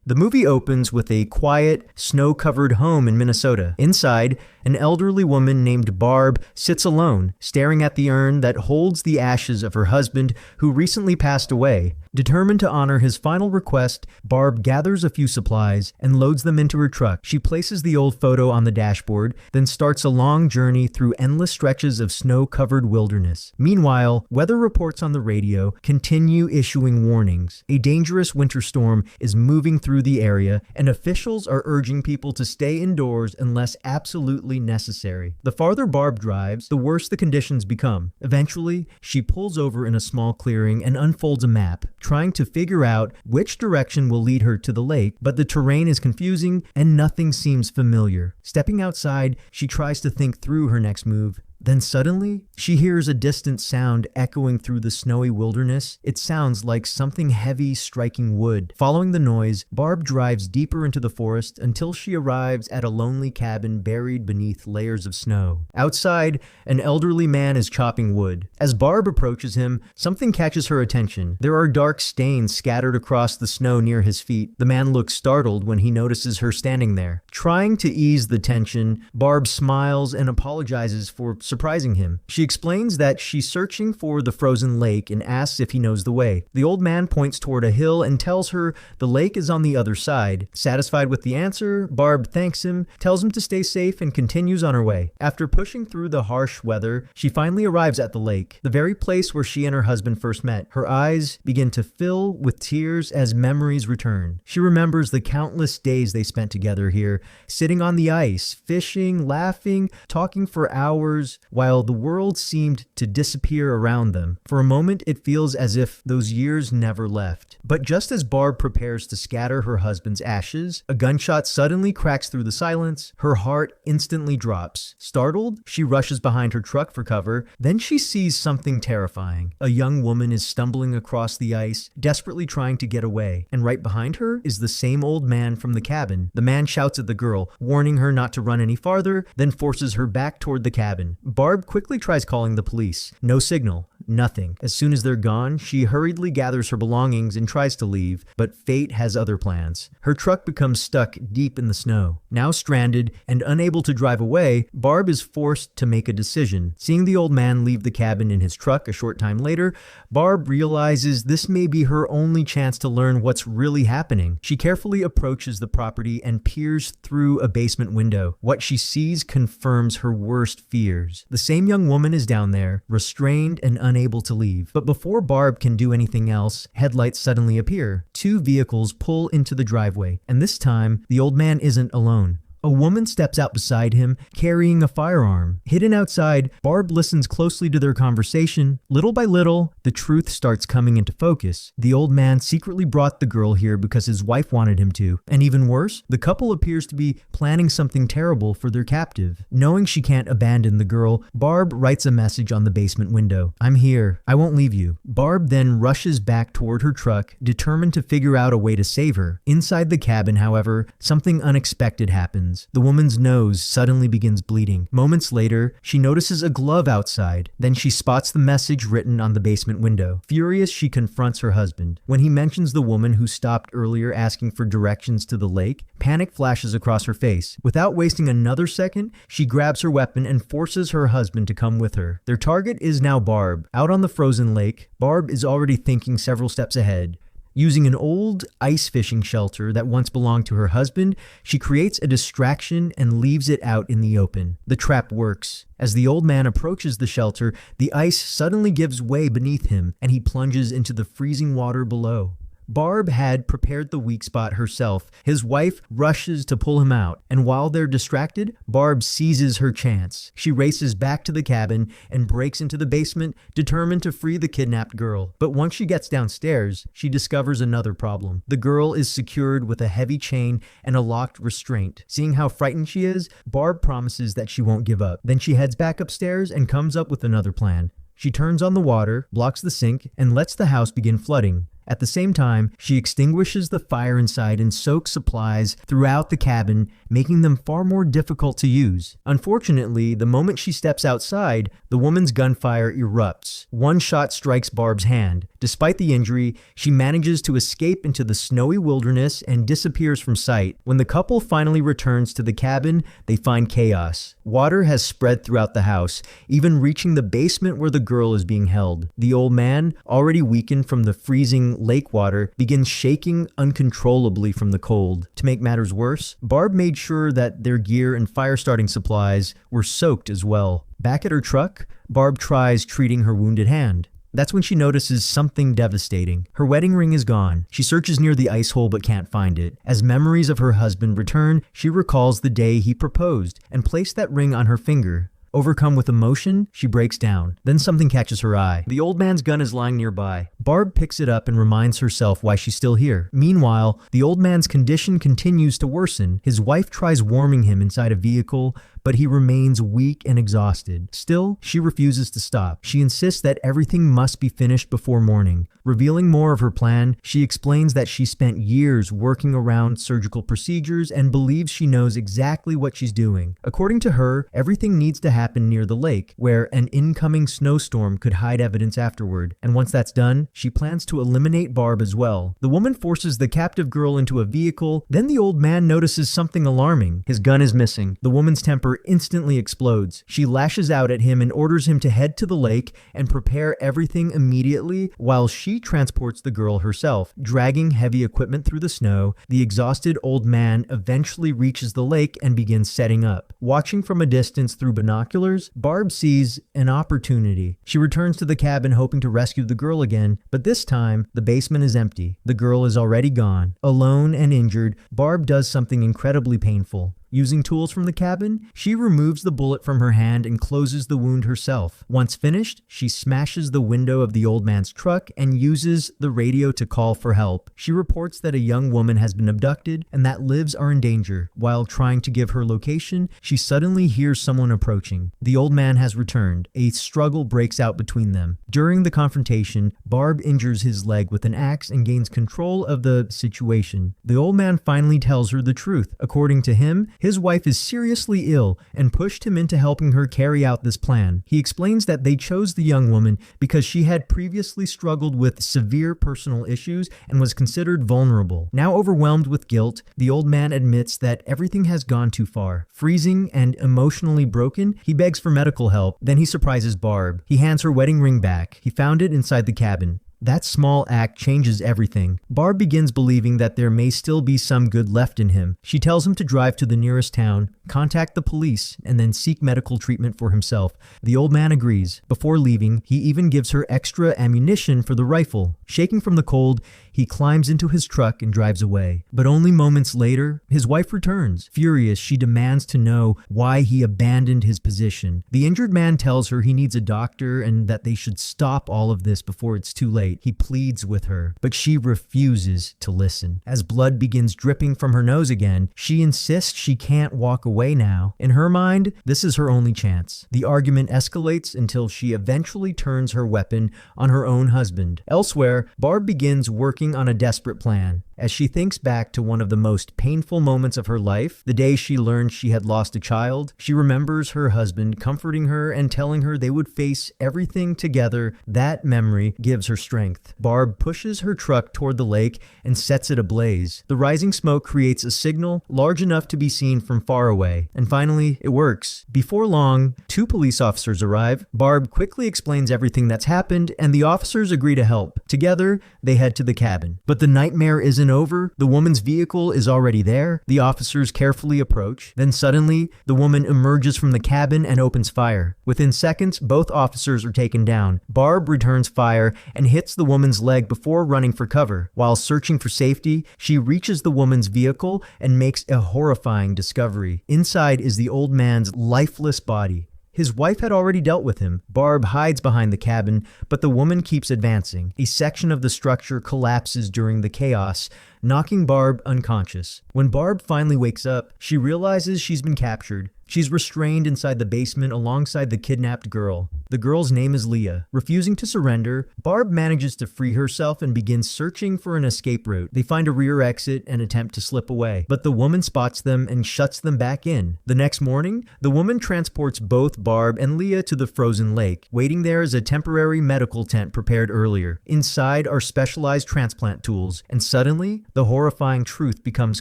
The movie opens with a quiet, snow-covered home in Minnesota. Inside, an elderly woman named Barb sits alone, staring at the urn that holds the ashes of her husband who recently passed away. Determined to honor his final request, Barb gathers a few supplies and loads them into her truck. She places the old photo on the dashboard, then starts a long journey through endless stretches of snow-covered wilderness. Meanwhile, weather reports on the radio continue issuing warnings. A dangerous winter storm is moving through the area, and officials are urging people to stay indoors unless absolutely necessary. The farther Barb drives, the worse the conditions become. Eventually, she pulls over in a small clearing and unfolds a map, trying to figure out which direction will lead her to the lake, but the terrain is confusing and nothing seems familiar. Stepping outside, she tries to think through her next move. Then suddenly, she hears a distant sound echoing through the snowy wilderness. It sounds like something heavy striking wood. Following the noise, Barb drives deeper into the forest until she arrives at a lonely cabin buried beneath layers of snow. Outside, an elderly man is chopping wood. As Barb approaches him, something catches her attention. There are dark stains scattered across the snow near his feet. The man looks startled when he notices her standing there. Trying to ease the tension, Barb smiles and apologizes for surprising him. She explains that she's searching for the frozen lake and asks if he knows the way. The old man points toward a hill and tells her the lake is on the other side. Satisfied with the answer, Barb thanks him, tells him to stay safe, and continues on her way. After pushing through the harsh weather, she finally arrives at the lake, the very place where she and her husband first met. Her eyes begin to fill with tears as memories return. She remembers the countless days they spent together here, sitting on the ice, fishing, laughing, talking for hours, while the world seemed to disappear around them. For a moment, it feels as if those years never left. But just as Barb prepares to scatter her husband's ashes, a gunshot suddenly cracks through the silence. Her heart instantly drops. Startled, she rushes behind her truck for cover. Then she sees something terrifying. A young woman is stumbling across the ice, desperately trying to get away. And right behind her is the same old man from the cabin. The man shouts at the girl, warning her not to run any farther, then forces her back toward the cabin. Barb quickly tries calling the police. No signal. Nothing. As soon as they're gone, she hurriedly gathers her belongings and tries to leave, but fate has other plans. Her truck becomes stuck deep in the snow. Now stranded and unable to drive away, Barb is forced to make a decision. Seeing the old man leave the cabin in his truck a short time later, Barb realizes this may be her only chance to learn what's really happening. She carefully approaches the property and peers through a basement window. What she sees confirms her worst fears. The same young woman is down there, restrained and unable to leave. But before Barb can do anything else, headlights suddenly appear. Two vehicles pull into the driveway, and this time, the old man isn't alone. A woman steps out beside him, carrying a firearm. Hidden outside, Barb listens closely to their conversation. Little by little, the truth starts coming into focus. The old man secretly brought the girl here because his wife wanted him to. And even worse, the couple appears to be planning something terrible for their captive. Knowing she can't abandon the girl, Barb writes a message on the basement window. "I'm here. I won't leave you." Barb then rushes back toward her truck, determined to figure out a way to save her. Inside the cabin, however, something unexpected happens. The woman's nose suddenly begins bleeding. Moments later, she notices a glove outside. Then she spots the message written on the basement window. Furious, she confronts her husband. When he mentions the woman who stopped earlier asking for directions to the lake, panic flashes across her face. Without wasting another second, she grabs her weapon and forces her husband to come with her. Their target is now Barb. Out on the frozen lake, Barb is already thinking several steps ahead. Using an old ice fishing shelter that once belonged to her husband, she creates a distraction and leaves it out in the open. The trap works. As the old man approaches the shelter, the ice suddenly gives way beneath him, and he plunges into the freezing water below. Barb had prepared the weak spot herself. His wife rushes to pull him out, and while they're distracted, Barb seizes her chance. She races back to the cabin and breaks into the basement, determined to free the kidnapped girl. But once she gets downstairs, she discovers another problem. The girl is secured with a heavy chain and a locked restraint. Seeing how frightened she is, Barb promises that she won't give up. Then she heads back upstairs and comes up with another plan. She turns on the water, blocks the sink, and lets the house begin flooding. At the same time, she extinguishes the fire inside and soaks supplies throughout the cabin, making them far more difficult to use. Unfortunately, the moment she steps outside, the woman's gunfire erupts. One shot strikes Barb's hand. Despite the injury, she manages to escape into the snowy wilderness and disappears from sight. When the couple finally returns to the cabin, they find chaos. Water has spread throughout the house, even reaching the basement where the girl is being held. The old man, already weakened from the freezing lake water, begins shaking uncontrollably from the cold. To make matters worse, Barb made sure that their gear and fire-starting supplies were soaked as well. Back at her truck, Barb tries treating her wounded hand. That's when she notices something devastating. Her wedding ring is gone. She searches near the ice hole but can't find it. As memories of her husband return, she recalls the day he proposed and placed that ring on her finger. Overcome with emotion, she breaks down. Then something catches her eye. The old man's gun is lying nearby. Barb picks it up and reminds herself why she's still here. Meanwhile, the old man's condition continues to worsen. His wife tries warming him inside a vehicle, but he remains weak and exhausted. Still, she refuses to stop. She insists that everything must be finished before morning. Revealing more of her plan, she explains that she spent years working around surgical procedures and believes she knows exactly what she's doing. According to her, everything needs to happen near the lake, where an incoming snowstorm could hide evidence afterward. And once that's done, she plans to eliminate Barb as well. The woman forces the captive girl into a vehicle. Then the old man notices something alarming. His gun is missing. The woman's temper instantly explodes. She lashes out at him and orders him to head to the lake and prepare everything immediately while she transports the girl herself. Dragging heavy equipment through the snow, the exhausted old man eventually reaches the lake and begins setting up. Watching from a distance through binoculars, Barb sees an opportunity. She returns to the cabin hoping to rescue the girl again, but this time, the basement is empty. The girl is already gone. Alone and injured, Barb does something incredibly painful. Using tools from the cabin, she removes the bullet from her hand and closes the wound herself. Once finished, she smashes the window of the old man's truck and uses the radio to call for help. She reports that a young woman has been abducted and that lives are in danger. While trying to give her location, she suddenly hears someone approaching. The old man has returned. A struggle breaks out between them. During the confrontation, Barb injures his leg with an axe and gains control of the situation. The old man finally tells her the truth. According to him, his wife is seriously ill and pushed him into helping her carry out this plan. He explains that they chose the young woman because she had previously struggled with severe personal issues and was considered vulnerable. Now overwhelmed with guilt, the old man admits that everything has gone too far. Freezing and emotionally broken, he begs for medical help. Then he surprises Barb. He hands her wedding ring back. He found it inside the cabin. That small act changes everything. Barb begins believing that there may still be some good left in him. She tells him to drive to the nearest town, contact the police, and then seek medical treatment for himself. The old man agrees. Before leaving, he even gives her extra ammunition for the rifle. Shaking from the cold, he climbs into his truck and drives away. But only moments later, his wife returns. Furious, she demands to know why he abandoned his position. The injured man tells her he needs a doctor and that they should stop all of this before it's too late. He pleads with her, but she refuses to listen. As blood begins dripping from her nose again, she insists she can't walk away now. In her mind, this is her only chance. The argument escalates until she eventually turns her weapon on her own husband. Elsewhere, Barb begins working on a desperate plan. As she thinks back to one of the most painful moments of her life, the day she learned she had lost a child, she remembers her husband comforting her and telling her they would face everything together. That memory gives her strength. Barb pushes her truck toward the lake and sets it ablaze. The rising smoke creates a signal large enough to be seen from far away. And finally, it works. Before long, 2 police officers arrive. Barb quickly explains everything that's happened, and the officers agree to help. Together, they head to the cabin. But the nightmare isn't over. The woman's vehicle is already there. The officers carefully approach. Then suddenly, the woman emerges from the cabin and opens fire. Within seconds, both officers are taken down. Barb returns fire and hits the woman's leg before running for cover. While searching for safety, she reaches the woman's vehicle and makes a horrifying discovery. Inside is the old man's lifeless body. His wife had already dealt with him. Barb hides behind the cabin, but the woman keeps advancing. A section of the structure collapses during the chaos, knocking Barb unconscious. When Barb finally wakes up, she realizes she's been captured. She's restrained inside the basement alongside the kidnapped girl. The girl's name is Leah. Refusing to surrender, Barb manages to free herself and begins searching for an escape route. They find a rear exit and attempt to slip away, but the woman spots them and shuts them back in. The next morning, the woman transports both Barb and Leah to the frozen lake. Waiting there is a temporary medical tent prepared earlier. Inside are specialized transplant tools, and suddenly, the horrifying truth becomes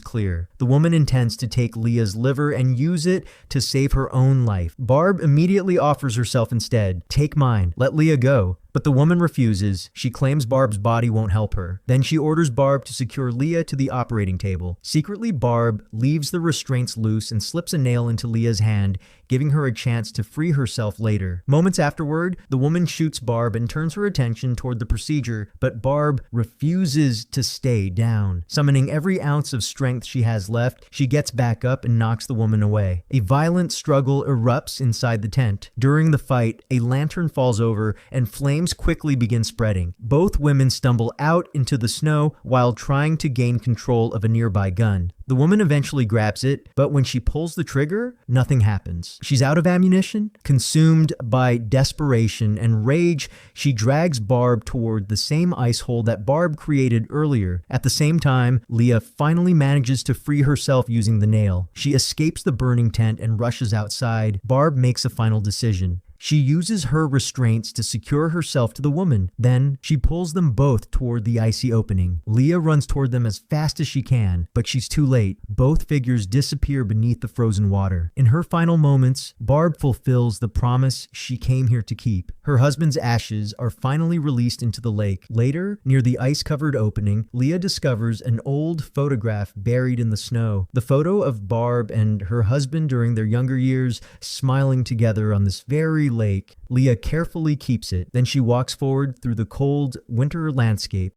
clear. The woman intends to take Leah's liver and use it to save her own life. Barb immediately offers herself instead. "Take mine. Let Leah go." But the woman refuses. She claims Barb's body won't help her. Then she orders Barb to secure Leah to the operating table. Secretly, Barb leaves the restraints loose and slips a nail into Leah's hand, giving her a chance to free herself later. Moments afterward, the woman shoots Barb and turns her attention toward the procedure, but Barb refuses to stay down. Summoning every ounce of strength she has left, she gets back up and knocks the woman away. A violent struggle erupts inside the tent. During the fight, a lantern falls over and flames quickly begin spreading. Both women stumble out into the snow while trying to gain control of a nearby gun. The woman eventually grabs it, but when she pulls the trigger, nothing happens. She's out of ammunition. Consumed by desperation and rage, she drags Barb toward the same ice hole that Barb created earlier. At the same time, Leah finally manages to free herself using the nail. She escapes the burning tent and rushes outside. Barb makes a final decision. She uses her restraints to secure herself to the woman. Then, she pulls them both toward the icy opening. Leah runs toward them as fast as she can, but she's too late. Both figures disappear beneath the frozen water. In her final moments, Barb fulfills the promise she came here to keep. Her husband's ashes are finally released into the lake. Later, near the ice-covered opening, Leah discovers an old photograph buried in the snow. The photo of Barb and her husband during their younger years, smiling together on this very lake. Leah carefully keeps it. Then she walks forward through the cold winter landscape.